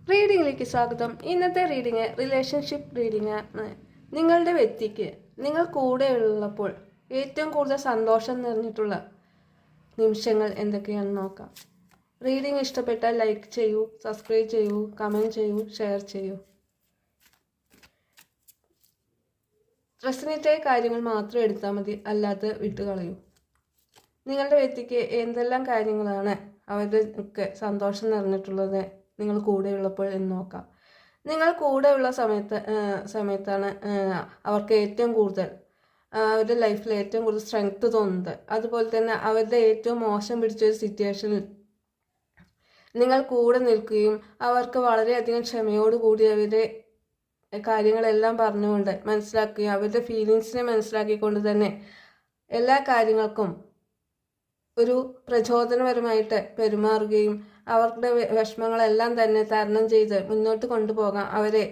റീഡിങ്ങിലേക്ക് സ്വാഗതം. ഇന്നത്തെ reading relationship reading ആണ്. നിങ്ങളുടെ വ്യക്തിക്ക് നിങ്ങൾ കൂടെയുള്ളപ്പോൾ ഏറ്റവും കൂടുതൽ സന്തോഷം നിറഞ്ഞിട്ടുള്ള നിമിഷങ്ങൾ എന്തൊക്കെയാണെന്ന് നോക്കാം. റീഡിങ് ഇഷ്ടപ്പെട്ടാൽ ലൈക്ക് ചെയ്യൂ, സബ്സ്ക്രൈബ് ചെയ്യൂ, കമൻറ്റ് ചെയ്യൂ, ഷെയർ ചെയ്യൂ. റെസനേറ്റായ കാര്യങ്ങൾ മാത്രം എടുത്താൽ മതി, അല്ലാതെ വിട്ടുകളയൂ. നിങ്ങളുടെ വ്യക്തിക്ക് എന്തെല്ലാം കാര്യങ്ങളാണ് അവർക്ക് സന്തോഷം നിറഞ്ഞിട്ടുള്ളത് നിങ്ങൾ കൂടെയുള്ളപ്പോൾ എന്ന് നോക്കാം. നിങ്ങൾ കൂടെയുള്ള സമയത്താണ് അവർക്ക് ഏറ്റവും കൂടുതൽ അവരുടെ ലൈഫിൽ ഏറ്റവും കൂടുതൽ സ്ട്രെങ്ത് തോന്നുന്നത്. അതുപോലെ തന്നെ അവരുടെ ഏറ്റവും മോശം പിടിച്ചൊരു സിറ്റുവേഷനിൽ നിങ്ങൾ കൂടെ നിൽക്കുകയും അവർക്ക് വളരെയധികം ക്ഷമയോടുകൂടി അവരുടെ കാര്യങ്ങളെല്ലാം പറഞ്ഞുകൊണ്ട് മനസ്സിലാക്കുകയും അവരുടെ ഫീലിങ്സിനെ മനസ്സിലാക്കിക്കൊണ്ട് തന്നെ എല്ലാ കാര്യങ്ങൾക്കും ഒരു പ്രചോദനപരമായിട്ട് പെരുമാറുകയും അവരുടെ വിഷമങ്ങളെല്ലാം തന്നെ തരണം ചെയ്ത് മുന്നോട്ട് കൊണ്ടുപോകാൻ അവരെ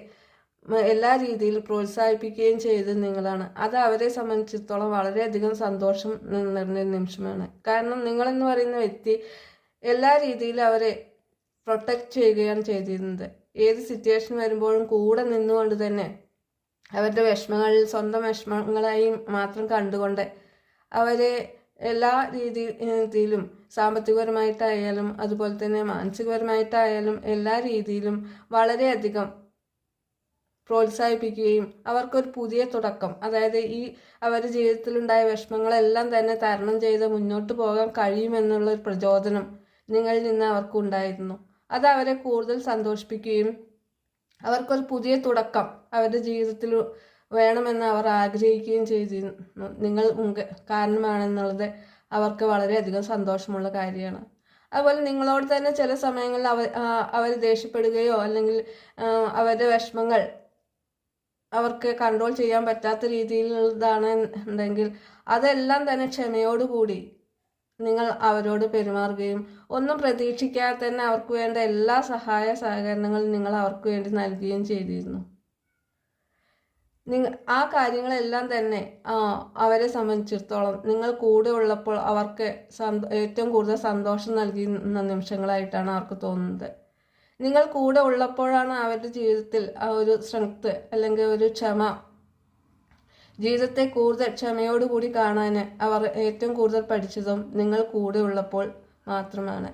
എല്ലാ രീതിയിലും പ്രോത്സാഹിപ്പിക്കുകയും ചെയ്ത് നിങ്ങളാണ്. അത് അവരെ സംബന്ധിച്ചിടത്തോളം വളരെയധികം സന്തോഷം നിറഞ്ഞ നിമിഷമാണ്. കാരണം നിങ്ങളെന്ന് പറയുന്ന വ്യക്തി എല്ലാ രീതിയിലും അവരെ പ്രൊട്ടക്റ്റ് ചെയ്യുകയാണ് ചെയ്തിരുന്നത്. ഏത് സിറ്റുവേഷൻ വരുമ്പോഴും കൂടെ നിന്നുകൊണ്ട് തന്നെ അവരുടെ വിഷമങ്ങളിൽ സ്വന്തം വിഷമങ്ങളായി മാത്രം കണ്ടുകൊണ്ട് അവരെ എല്ലാ രീതിയിലും സാമ്പത്തികപരമായിട്ടായാലും അതുപോലെ തന്നെ മാനസികപരമായിട്ടായാലും എല്ലാ രീതിയിലും വളരെയധികം പ്രോത്സാഹിപ്പിക്കുകയും അവർക്കൊരു പുതിയ തുടക്കം, അതായത് ഈ അവരുടെ ജീവിതത്തിലുണ്ടായ വിഷമങ്ങളെല്ലാം തന്നെ തരണം ചെയ്ത് മുന്നോട്ട് പോകാൻ കഴിയുമെന്നുള്ളൊരു പ്രചോദനം നിങ്ങളിൽ നിന്ന് അവർക്കുണ്ടായിരുന്നു. അത് അവരെ കൂടുതൽ സന്തോഷിപ്പിക്കുകയും അവർക്കൊരു പുതിയ തുടക്കം അവരുടെ ജീവിതത്തിൽ വേണമെന്ന് അവർ ആഗ്രഹിക്കുകയും ചെയ്തിരുന്നു. നിങ്ങൾ കാരണമാണെന്നുള്ളത് അവർക്ക് വളരെയധികം സന്തോഷമുള്ള കാര്യമാണ്. അതുപോലെ നിങ്ങളോട് തന്നെ ചില സമയങ്ങളിൽ അവർ ദേഷ്യപ്പെടുകയോ അല്ലെങ്കിൽ അവരുടെ വിഷമങ്ങൾ അവർക്ക് കൺട്രോൾ ചെയ്യാൻ പറ്റാത്ത രീതിയിലുള്ളതാണ് ഉണ്ടെങ്കിൽ അതെല്ലാം തന്നെ ക്ഷമയോടുകൂടി നിങ്ങൾ അവരോട് പെരുമാറുകയും ഒന്നും പ്രതീക്ഷിക്കാതെ തന്നെ അവർക്ക് വേണ്ട എല്ലാ സഹായ സഹകരണങ്ങളും നിങ്ങൾ അവർക്ക് വേണ്ടി നൽകുകയും ചെയ്തിരുന്നു. ആ കാര്യങ്ങളെല്ലാം തന്നെ അവരെ സംബന്ധിച്ചിടത്തോളം നിങ്ങൾ കൂടെ ഉള്ളപ്പോൾ അവർക്ക് ഏറ്റവും കൂടുതൽ സന്തോഷം നൽകുന്ന നിമിഷങ്ങളായിട്ടാണ് അവർക്ക് തോന്നുന്നത്. നിങ്ങൾ കൂടെ ഉള്ളപ്പോഴാണ് അവരുടെ ജീവിതത്തിൽ ആ ഒരു സ്ട്രെങ്ത് അല്ലെങ്കിൽ ഒരു ക്ഷമ, ജീവിതത്തെ കൂടുതൽ ക്ഷമയോടുകൂടി കാണാൻ അവർ ഏറ്റവും കൂടുതൽ പഠിച്ചതും നിങ്ങൾ കൂടെ ഉള്ളപ്പോൾ മാത്രമാണ്.